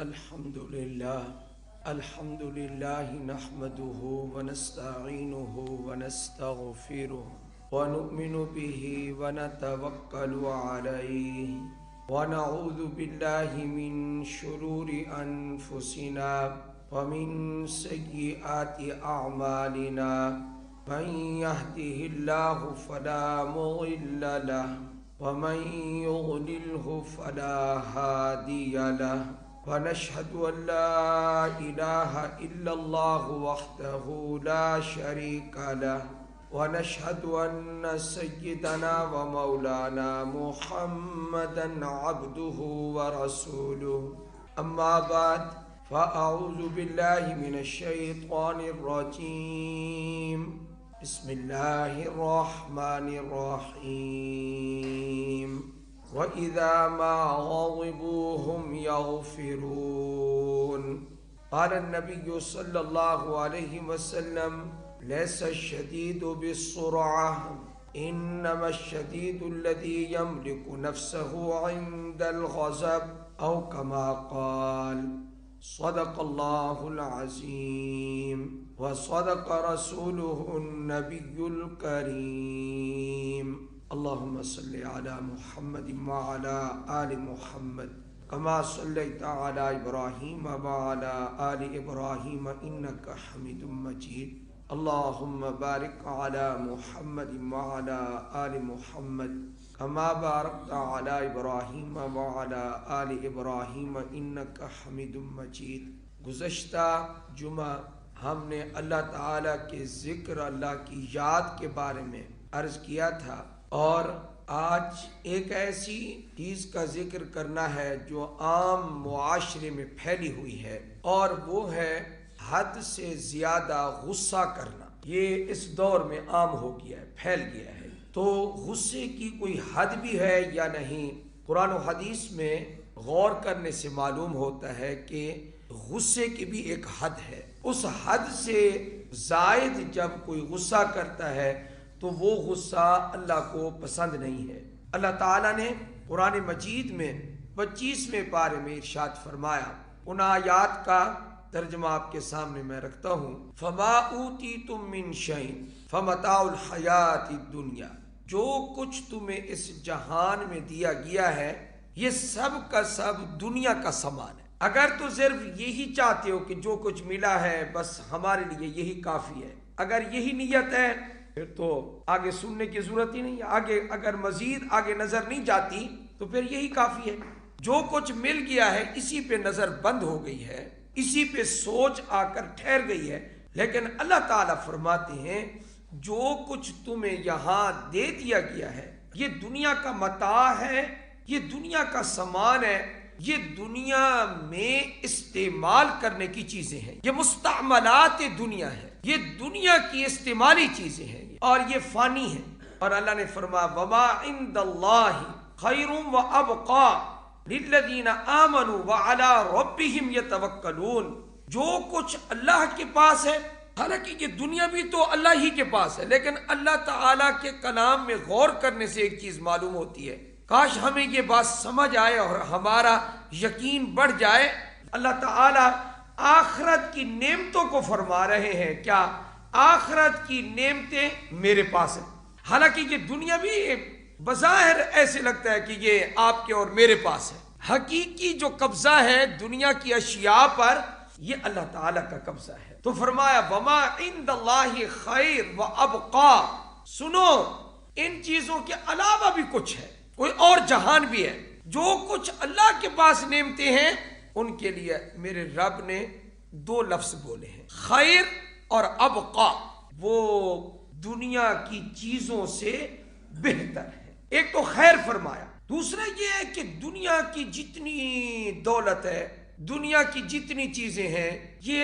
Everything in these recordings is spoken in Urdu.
الحمد لله نحمده ونستعينه ونستغفره ونؤمن به ونتوكل عليه ونعوذ بالله من شرور أنفسنا ومن سيئات أعمالنا من يهده الله فلا مضل له ومن يضلله فلا هادي له ونشهد أن لا إله إلا الله وحده لا شريك له ونشهد أن سيدنا ومولانا محمدا عبده ورسوله أما بعد فأعوذ بالله من الشيطان الرجيم بسم الله الرحمن الرحيم وَإِذَا مَا غَضِبُوا هُمْ يَغْفِرُونَ قال النبي صلى الله عليه وسلم ليس الشديد بالسرعة إنما الشديد الذي يملك نفسه عند الغضب أو كما قال صدق الله العظيم وصدق رسوله النبي الكريم اللهم صل على محمد وعلى آل محمد كما صليت على إبراهيم وعلى آل إبراهيم إنك حميد مجيد اللهم بارك على محمد وعلى آل محمد كما باركت على إبراهيم وعلى آل إبراهيم إنك حميد مجيد۔ گزشتہ جمعہ ہم نے اللہ تعالیٰ کے ذکر، اللہ کی یاد کے بارے میں عرض کیا تھا، اور آج ایک ایسی چیز کا ذکر کرنا ہے جو عام معاشرے میں پھیلی ہوئی ہے، اور وہ ہے حد سے زیادہ غصہ کرنا۔ یہ اس دور میں عام ہو گیا ہے، پھیل گیا ہے۔ تو غصے کی کوئی حد بھی ہے یا نہیں؟ قرآن و حدیث میں غور کرنے سے معلوم ہوتا ہے کہ غصے کی بھی ایک حد ہے۔ اس حد سے زائد جب کوئی غصہ کرتا ہے تو وہ غصہ اللہ کو پسند نہیں ہے۔ اللہ تعالیٰ نے قرآن مجید میں 25ویں پارے میں ارشاد فرمایا، ان آیات کا ترجمہ آپ کے سامنے میں رکھتا ہوں۔ فَمَا أُوتِيتُم مِّن شَيْءٍ فَمَتَاعُ الْحَيَاةِ الدُّنْيَا، جو کچھ تمہیں اس جہان میں دیا گیا ہے یہ سب کا سب دنیا کا سامان ہے۔ اگر تو صرف یہی چاہتے ہو کہ جو کچھ ملا ہے بس ہمارے لیے یہی کافی ہے، اگر یہی نیت ہے پھر تو آگے سننے کی ضرورت ہی نہیں ہے، آگے اگر مزید آگے نظر نہیں جاتی تو پھر یہی کافی ہے۔ جو کچھ مل گیا ہے اسی پہ نظر بند ہو گئی ہے، اسی پہ سوچ آ کر ٹھہر گئی ہے۔ لیکن اللہ تعالیٰ فرماتے ہیں جو کچھ تمہیں یہاں دے دیا گیا ہے یہ دنیا کا متاع ہے، یہ دنیا کا سامان ہے، یہ دنیا میں استعمال کرنے کی چیزیں ہیں، یہ مستعملات دنیا ہے، یہ دنیا کی استعمالی چیزیں ہیں اور یہ فانی ہے۔ اور اللہ نے فرمایا وَمَا عِندَ اللَّهِ خَيْرٌ وَأَبْقَى لِلَّذِينَ آمَنُوا وَعَلَى رَبِّهِمْ يَتَوَكَّلُونَ، جو کچھ اللہ کے پاس ہے، حالانکہ یہ دنیا بھی تو اللہ ہی کے پاس ہے، لیکن اللہ تعالیٰ کے کلام میں غور کرنے سے ایک چیز معلوم ہوتی ہے، کاش ہمیں یہ بات سمجھ آئے اور ہمارا یقین بڑھ جائے۔ اللہ تعالیٰ آخرت کی نعمتوں کو فرما رہے ہیں، کیا آخرت کی نعمتیں میرے پاس ہیں، حالانکہ یہ دنیا بھی بظاہر ایسے لگتا ہے کہ یہ آپ کے اور میرے پاس ہے، حقیقی جو قبضہ ہے دنیا کی اشیاء پر یہ اللہ تعالیٰ کا قبضہ ہے۔ تو فرمایا وَمَا عِندَ اللَّهِ خَيْرٌ وَأَبْقَى، سنو ان چیزوں کے علاوہ بھی کچھ ہے، کوئی اور جہان بھی ہے۔ جو کچھ اللہ کے پاس نعمتیں ہیں ان کے لیے میرے رب نے دو لفظ بولے ہیں، خیر اور ابقا، وہ دنیا کی چیزوں سے بہتر ہے۔ ایک تو خیر فرمایا، دوسرا یہ ہے کہ دنیا کی جتنی دولت ہے، دنیا کی جتنی چیزیں ہیں یہ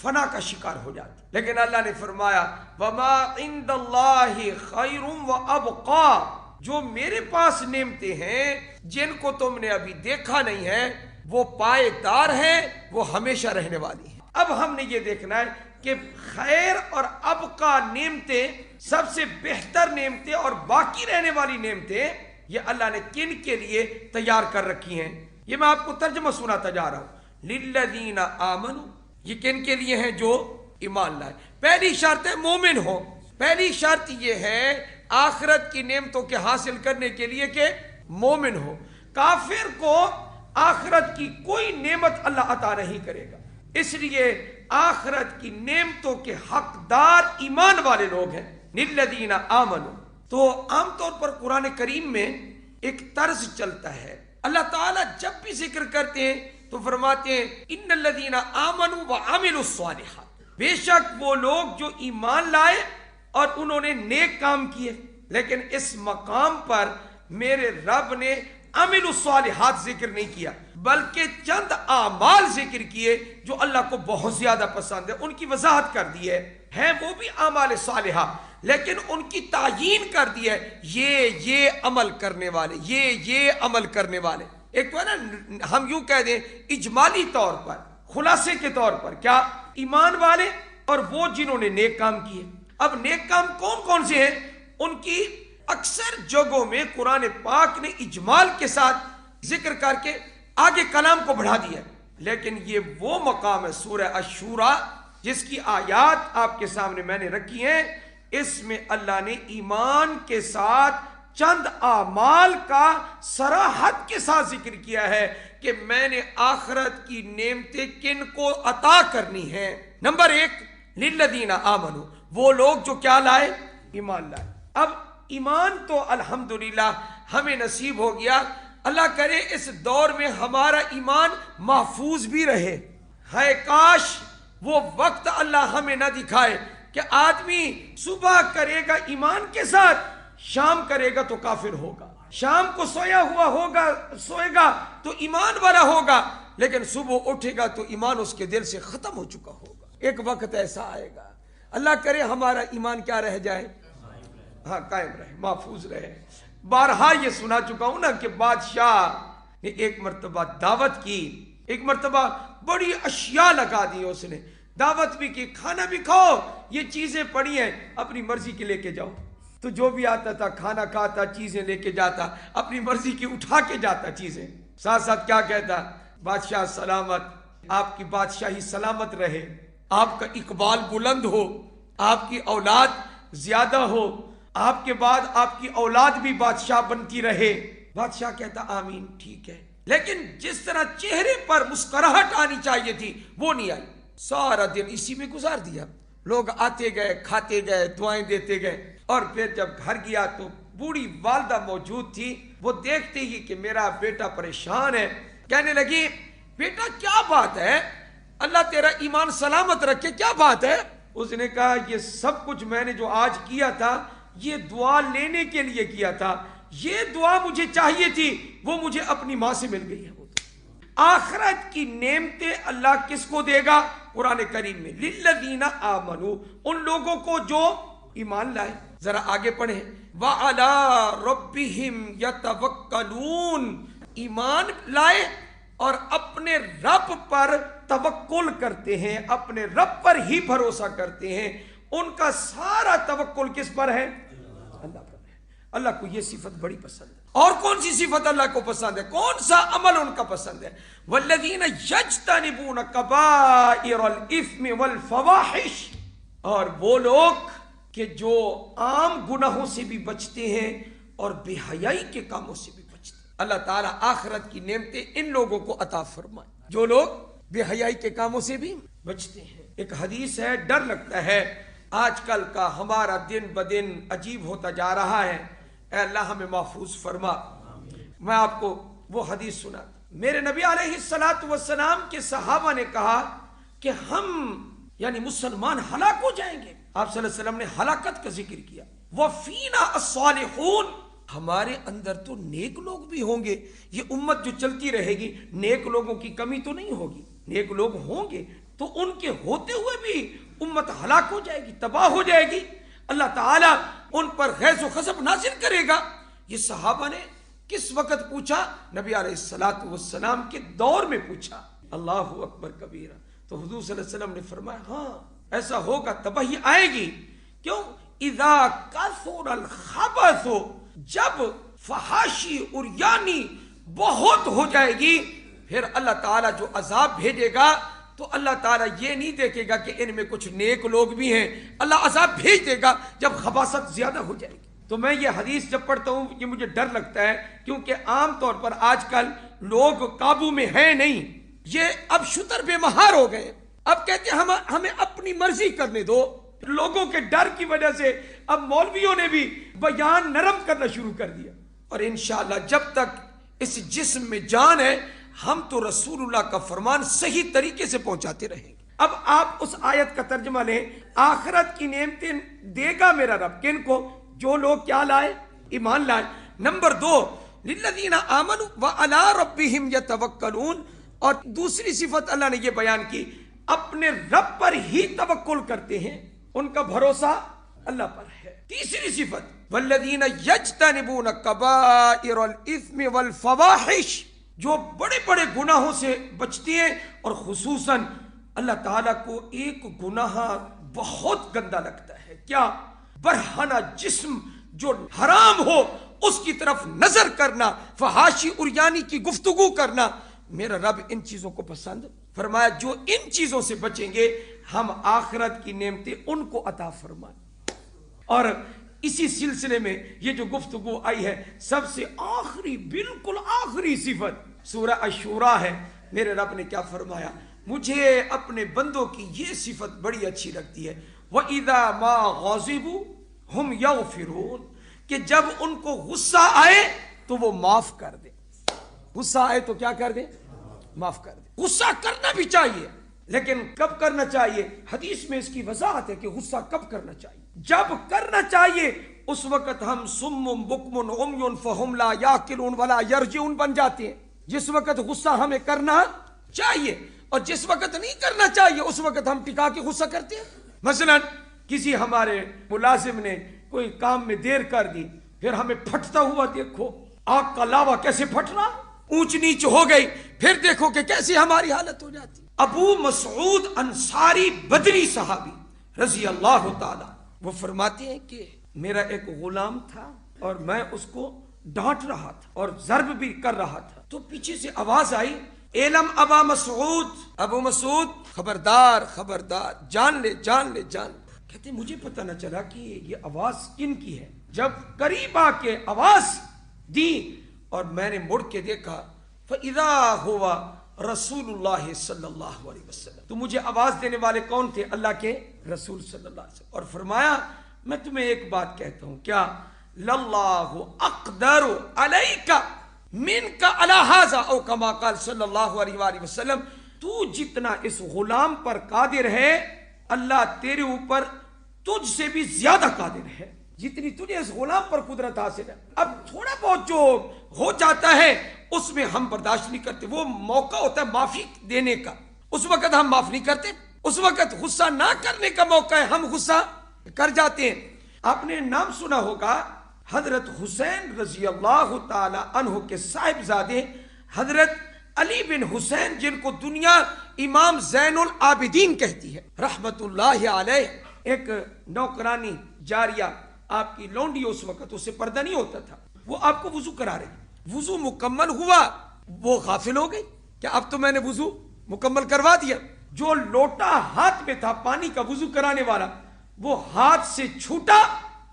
فنا کا شکار ہو جاتی، لیکن اللہ نے فرمایا وَمَا عِندَ اللَّهِ خَيْرٌ وَأَبْقَى، جو میرے پاس نعمتیں ہیں جن کو تم نے ابھی دیکھا نہیں ہے وہ پائیدار ہیں، وہ ہمیشہ رہنے والی ہیں۔ اب ہم نے یہ دیکھنا ہے کہ خیر اور ابقا نعمتیں، سب سے بہتر نعمتیں اور باقی رہنے والی نعمتیں یہ اللہ نے کن کے لیے تیار کر رکھی ہیں۔ یہ میں آپ کو ترجمہ سناتا جا رہا ہوں۔ للذین آمنوا، یہ کن کے لیے ہیں؟ جو ایمان لائے۔ پہلی شرط ہے مومن ہو، پہلی شرط یہ ہے آخرت کی نعمتوں کے حاصل کرنے کے لیے کہ مومن ہو۔ کافر کو آخرت کی کوئی نعمت اللہ عطا نہیں کرے گا، اس لیے آخرت کی نعمتوں کے حقدار ایمان والے لوگ ہیں۔ للذین آمنوا، تو عام طور پر قرآن کریم میں ایک طرز چلتا ہے، اللہ تعالیٰ جب بھی ذکر کرتے ہیں تو فرماتے ہیں ان الذین آمنوا وعملوا الصالحات، بے شک وہ لوگ جو ایمان لائے اور انہوں نے نیک کام کیے۔ لیکن اس مقام پر میرے رب نے عمل الصالحات ذکر نہیں کیا، بلکہ چند اعمال ذکر کیے جو اللہ کو بہت زیادہ پسند ہے، ان کی وضاحت کر دی ہے وہ بھی اعمال صالحہ، لیکن ان کی تعیین کر دی ہے، یہ عمل کرنے والے، یہ عمل کرنے والے۔ ایک تو ہے نا ہم یوں کہہ دیں اجمالی طور پر، خلاصے کے طور پر، کیا؟ ایمان والے اور وہ جنہوں نے نیک کام کیے۔ اب نیک کام کون کون سے ہیں؟ ان کی اکثر جگہوں میں قرآن پاک نے اجمال کے ساتھ ذکر کر کے آگے کلام کو بڑھا دیا، لیکن یہ وہ مقام ہے سورہ الشورى جس کی آیات آپ کے سامنے میں نے رکھی ہیں، اس میں اللہ نے ایمان کے ساتھ چند اعمال کا صراحت کے ساتھ ذکر کیا ہے کہ میں نے آخرت کی نعمتیں کن کو عطا کرنی ہیں۔ نمبر 1 للذین آمنوا، وہ لوگ جو کیا لائے؟ ایمان لائے۔ اب ایمان تو الحمدللہ ہمیں نصیب ہو گیا، اللہ کرے اس دور میں ہمارا ایمان محفوظ بھی رہے۔ ہے کاش وہ وقت اللہ ہمیں نہ دکھائے کہ آدمی صبح کرے گا ایمان کے ساتھ، شام کرے گا تو کافر ہوگا، شام کو سویا ہوا ہوگا، سوئے گا تو ایمان والا ہوگا، لیکن صبح اٹھے گا تو ایمان اس کے دل سے ختم ہو چکا ہوگا۔ ایک وقت ایسا آئے گا، اللہ کرے ہمارا ایمان کیا رہ جائے؟ ہاں قائم رہے، محفوظ رہے۔ بارہا یہ سنا چکا ہوں نا کہ بادشاہ نے ایک مرتبہ دعوت کی، ایک مرتبہ بڑی اشیاء لگا دی، اس نے دعوت بھی کی، کھانا بھی کھاؤ، یہ چیزیں پڑی ہیں اپنی مرضی کے لے کے جاؤ۔ تو جو بھی آتا تھا کھانا کھاتا، چیزیں لے کے جاتا، اپنی مرضی کی اٹھا کے جاتا چیزیں، ساتھ ساتھ کیا کہتا؟ بادشاہ سلامت، آپ کی بادشاہی سلامت رہے، آپ کا اقبال بلند ہو، آپ کی اولاد زیادہ ہو، آپ کے بعد آپ کی اولاد بھی بادشاہ بنتی رہے۔ بادشاہ کہتا آمین، ٹھیک ہے، لیکن جس طرح چہرے پر مسکراہٹ آنی چاہیے تھی وہ نہیں آئی۔ سارا دن اسی میں گزار دیا، لوگ آتے گئے، کھاتے گئے، دعائیں دیتے گئے، اور پھر جب گھر گیا تو بوڑھی والدہ موجود تھی، وہ دیکھتے ہی کہ میرا بیٹا پریشان ہے، کہنے لگی بیٹا کیا بات ہے، اللہ تیرا ایمان سلامت رکھے، کیا بات ہے؟ اس نے کہا یہ سب کچھ میں نے جو آج کیا تھا یہ دعا لینے کے لیے کیا تھا، یہ دعا مجھے چاہیے تھی، وہ مجھے اپنی ماں سے مل گئی ہے۔ آخرت کی نعمتیں اللہ کس کو دے گا؟ قرآن کریم میں للذین آمنوا، ان لوگوں کو جو ایمان لائے۔ ذرا آگے پڑھیں، وَعَلَىٰ رَبِّهِمْ يَتَوَكَّلُونَ، ایمان لائے اور اپنے رب پر توکل کرتے ہیں، اپنے رب پر ہی بھروسہ کرتے ہیں، ان کا سارا توکل کس پر ہے؟ اللہ پر ہے۔ اللہ کو یہ صفت بڑی پسند ہے۔ اور کون سی صفت اللہ کو پسند ہے؟ کون سا عمل ان کا پسند ہے؟ وَالَّذِينَ يَجْتَنِبُونَ كَبَائِرَ الْإِثْمِ وَالْفَوَاحِشِ، اور وہ لوگ کہ جو عام گناہوں سے بھی بچتے ہیں اور بے حیائی کے کاموں سے بھی بچتے ہیں۔ اللہ تعالیٰ آخرت کی نعمتیں ان لوگوں کو عطا فرمائے جو لوگ بے حیائی کے کاموں سے بھی بچتے ہیں۔ ایک حدیث ہے، ڈر لگتا ہے آج کل کا ہمارا دن بدن عجیب ہوتا جا رہا ہے، اے اللہ ہمیں محفوظ فرما۔ میں آپ کو وہ حدیث سنا، میرے نبی علیہ السلام کے صحابہ نے کہا کہ ہم یعنی مسلمان ہلاک ہو جائیں گے۔ آپ صلی اللہ علیہ وسلم نے ہلاکت کا ذکر کیا۔ وَفِينَا الصَّالِحُونَ، ہمارے اندر تو نیک لوگ بھی ہوں گے، یہ امت جو چلتی رہے گی نیک لوگوں کی کمی تو نہیں ہوگی، نیک لوگ ہوں گے، تو ان کے ہوتے ہوئے بھی امت ہلاک ہو جائے گی، تباہ ہو جائے گی، اللہ تعالیٰ ان پر غیظ و غضب نازل کرے گا۔ یہ صحابہ نے کس وقت پوچھا؟ نبی علیہ السلام کے دور میں پوچھا۔ اللہ اکبر کبیرہ۔ تو حضور صلی اللہ علیہ وسلم نے فرمایا ہاں ایسا ہوگا، تباہی آئے گی۔ کیوں؟ اذا کثر الخبث، جب فحاشی اور یعنی بہت ہو جائے گی پھر اللہ تعالیٰ جو عذاب بھیجے گا تو اللہ تعالیٰ یہ نہیں دیکھے گا کہ ان میں کچھ نیک لوگ بھی ہیں، اللہ عذاب بھیج دے گا جب خباثت زیادہ ہو جائے گی۔ تو میں یہ حدیث جب پڑھتا ہوں یہ مجھے ڈر لگتا ہے، کیونکہ عام طور پر آج کل لوگ قابو میں ہیں نہیں، یہ اب شتر بے مہار ہو گئے، اب کہتے ہیں ہمیں اپنی مرضی کرنے دو۔ لوگوں کے ڈر کی وجہ سے اب مولویوں نے بھی بیان نرم کرنا شروع کر دیا، اور انشاءاللہ جب تک اس جسم میں جان ہے ہم تو رسول اللہ کا فرمان صحیح طریقے سے پہنچاتے رہیں گے۔ اب آپ اس آیت کا ترجمہ لیں، آخرت کی نعمتیں دے گا میرا رب کن کو؟ جو لوگ کیا لائے؟ ایمان لائے۔ نمبر 2، للذین آمنوا وعلی ربہم یتوکلون، اور دوسری صفت اللہ نے یہ بیان کی، اپنے رب پر ہی توکل کرتے ہیں، ان کا بھروسہ اللہ پر ہے۔ تیسری صفت، والذین یجتنبون کبائر الاثم والفواحش، جو بڑے بڑے گناہوں سے بچتے ہیں، اور خصوصاً اللہ تعالیٰ کو ایک گناہ بہت گندا لگتا ہے، کیا؟ برہنہ جسم جو حرام ہو اس کی طرف نظر کرنا، فحاشی اریانی کی گفتگو کرنا، میرا رب ان چیزوں کو پسند فرمایا۔ جو ان چیزوں سے بچیں گے ہم آخرت کی نعمتیں ان کو عطا فرمائیں۔ اور اسی سلسلے میں یہ جو گفتگو آئی ہے، سب سے آخری، بالکل آخری صفت سورہ الشورى ہے۔ میرے رب نے کیا فرمایا؟ مجھے اپنے بندوں کی یہ صفت بڑی اچھی لگتی ہے، وَإِذَا مَا غَضِبُوا هُمْ يَغْفِرُونَ، کہ جب ان کو غصہ آئے تو وہ معاف کر دیں۔ غصہ آئے تو کیا کر دیں؟ معاف کر دیں۔ غصہ کرنا بھی چاہیے، لیکن کب کرنا چاہیے؟ حدیث میں اس کی وضاحت ہے کہ غصہ کب کرنا چاہیے۔ جب کرنا چاہیے اس وقت ہم سم بکم عمی فہم لا یاکلون ولا یرجعون بن جاتے ہیں۔ جس وقت غصہ ہمیں کرنا چاہیے اور جس وقت نہیں کرنا چاہیے اس وقت ہم ٹکا کے غصہ کرتے ہیں۔ مثلا کسی ہمارے ملازم نے کوئی کام میں دیر کر دی، پھر ہمیں پھٹتا ہوا دیکھو، آگ کا لاوا کیسے پھٹ رہا، اونچ نیچ ہو گئی، پھر دیکھو کہ کیسی ہماری حالت ہو جاتی۔ ابو مسعود انصاری بدری صحابی رضی اللہ تعالی، وہ فرماتے ہیں کہ میرا ایک غلام تھا اور میں اس کو ڈانٹ رہا تھا اور ضرب بھی کر رہا تھا، تو پیچھے سے آواز آئی، اعلم ابا مسعود، ابو مسعود خبردار خبردار، جان لے جان لے جان لے۔ کہتے ہیں مجھے پتہ نہ چلا کہ یہ آواز کن کی ہے، جب قریب آ کے آواز دی اور میں نے مڑ کے دیکھا، فَإِذَا هُوَ رسول اللہ صلی اللہ علیہ وسلم، تو مجھے آواز دینے والے کون تھے؟ اللہ کے رسول صلی اللہ علیہ وسلم، اور فرمایا میں تمہیں ایک بات کہتا ہوں، کیا؟ لَاللَّهُ أَقْدَرُ عَلَيْكَ مِنْكَ عَلَى هَذَا، او کما قال صلی اللہ علیہ وآلہ وسلم، تو جتنا اس غلام پر قادر ہے اللہ تیرے اوپر تجھ سے بھی زیادہ قادر ہے، جتنی تجھے اس غلام پر قدرت حاصل ہے۔ اب تھوڑا بہت جو ہو جاتا ہے اس میں ہم برداشت نہیں کرتے، وہ موقع ہوتا ہے معافی دینے کا، اس وقت ہم معاف نہیں کرتے، اس وقت غصہ نہ کرنے کا موقع ہے ہم غصہ کر جاتے ہیں۔ آپ نے نام سنا ہوگا حضرت حسین رضی اللہ تعالی عنہ کے صاحبزادے حضرت علی بن حسین، جن کو دنیا امام زین العابدین کہتی ہے رحمت اللہ علیہ، ایک نوکرانی جاریہ آپ کی لونڈی، اس وقت اسے پردہ نہیں ہوتا تھا، وہ آپ کو وضو کرا رہی، وضو مکمل ہوا، وہ غافل ہو گئی کہ اب تو میں نے وضو مکمل کروا دیا، جو لوٹا ہاتھ میں تھا پانی کا وضو کرانے والا وہ ہاتھ سے چھوٹا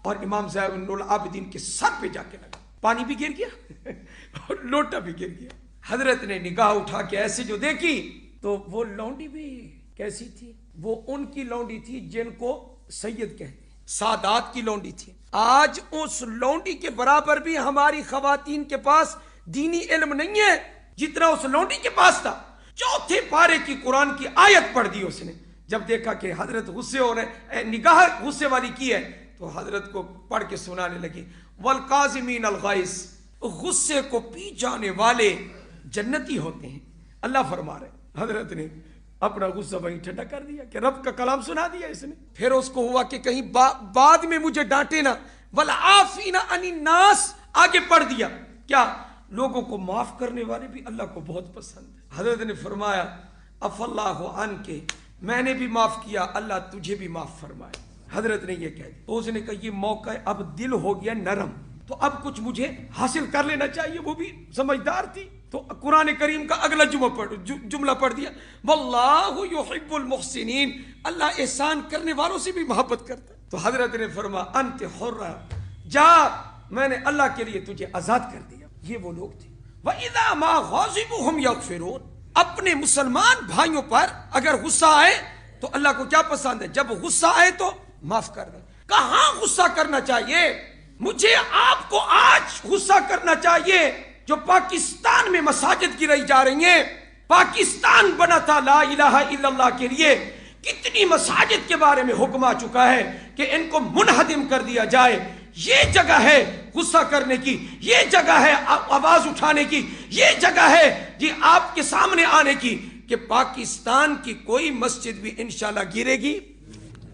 اور امام زین العابدین کے سر پہ جا کے لگا، پانی بھی گر گیا اور لوٹا بھی گر گیا۔ حضرت نے نگاہ اٹھا کے ایسے جو دیکھی تو وہ لونڈی بھی کیسی تھی؟ وہ ان کی لونڈی تھی جن کو سید کہتے ہیں، سادات کی لونڈی تھی۔ آج اس لونڈی کے برابر بھی ہماری خواتین کے پاس دینی علم نہیں ہے جتنا اس لونڈی کے پاس تھا۔ چوتھے پارے کی قرآن کی آیت پڑھ دی اس نے، جب دیکھا کہ حضرت غصے ہو رہے، نگاہ غصے والی کی ہے تو حضرت کو پڑھ کے سنانے لگی، والقاظمین الغیظ، غصے کو پی جانے والے جنتی ہوتے ہیں۔ اللہ فرما رہے، حضرت نے اپنا غصہ وہیں ٹھنڈا کر دیا کہ رب کا کلام سنا دیا اس نے۔ پھر اس کو ہوا کہ کہیں بعد میں مجھے ڈانٹے نہ، والعافین عن الناس آگے پڑھ دیا، کیا؟ لوگوں کو معاف کرنے والے بھی اللہ کو بہت پسند ہے۔ حضرت نے فرمایا اف اللہ عنک، میں نے بھی معاف کیا، اللہ تجھے بھی معاف فرمائے۔ حضرت نے یہ کہہ دیا تو اس نے کہا یہ موقع اب دل ہو گیا نرم، تو اب کچھ مجھے حاصل کر لینا چاہیے، وہ بھی سمجھدار تھی۔ تو قرآن کریم کا اگلا جملہ پڑھ دیا واللہ یحب المحسنین، اللہ احسان کرنے والوں سے بھی محبت کرتا ہے۔ تو حضرت نے فرمایا انت حر، جا میں نے اللہ کے لیے تجھے آزاد کر دیا۔ یہ وہ لوگ تھے وَإِذَا مَا غَاضِبُهُمْ يَغْفِرُونَ، اپنے مسلمان بھائیوں پر اگر غصہ آئے تو اللہ کو کیا پسند ہے؟ جب غصہ آئے تو معاف کر دیں۔ کہاں غصہ کرنا چاہیے؟ مجھے آپ کو آج غصہ کرنا چاہیے جو پاکستان میں مساجد گرائی جا رہی ہیں۔ پاکستان بنا تھا لا الہ الا اللہ کے لیے، کتنی مساجد کے بارے میں حکم آ چکا ہے کہ ان کو منہدم کر دیا جائے۔ یہ جگہ ہے غصہ کرنے کی، یہ جگہ ہے آواز اٹھانے کی، یہ جگہ ہے جی آپ کے سامنے آنے کی کہ پاکستان کی کوئی مسجد بھی انشاءاللہ گرے گی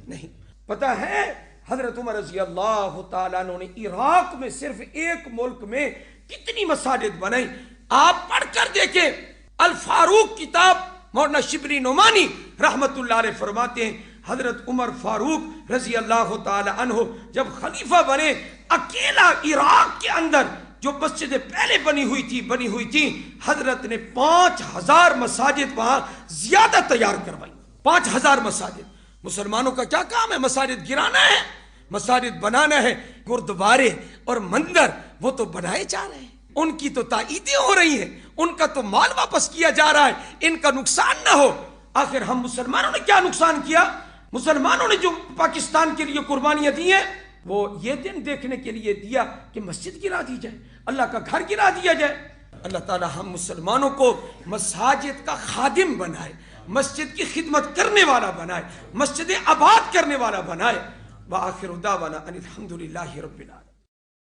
نہیں۔ پتہ ہے حضرت عمر رضی اللہ تعالیٰ عنہ نے عراق میں صرف ایک ملک میں کتنی مساجد بنائی، آپ پڑھ کر دیکھیں۔ الفاروق کتاب مولانا شبلی نعمانی رحمت اللہ علیہ فرماتے ہیں حضرت عمر فاروق رضی اللہ تعالی عنہ جب خلیفہ بنے، اکیلا عراق کے اندر جو مسجدیں پہلے بنی ہوئی تھی حضرت نے 5000 مساجد وہاں زیادہ تیار کروائی۔ 5000 مساجد۔ مسلمانوں کا کیا کام ہے؟ مساجد گرانا ہے، مساجد بنانا ہے۔ گردوارے اور مندر وہ تو بنائے جا رہے ہیں، ان کی تو تائیدیں ہو رہی ہیں، ان کا تو مال واپس کیا جا رہا ہے، ان کا نقصان نہ ہو۔ آخر ہم مسلمانوں نے کیا نقصان کیا؟ مسلمانوں نے جو پاکستان کے لیے قربانیاں دی ہیں وہ یہ دن دیکھنے کے لیے دیا کہ مسجد گرا دی جائے، اللہ کا گھر گرا دیا جائے۔ اللہ تعالی ہم مسلمانوں کو مساجد کا خادم بنائے، مسجد کی خدمت کرنے والا بنائے، مسجد آباد کرنے والا بنائے۔ وآخر دعوانا ان الحمد للہ رب العالمین۔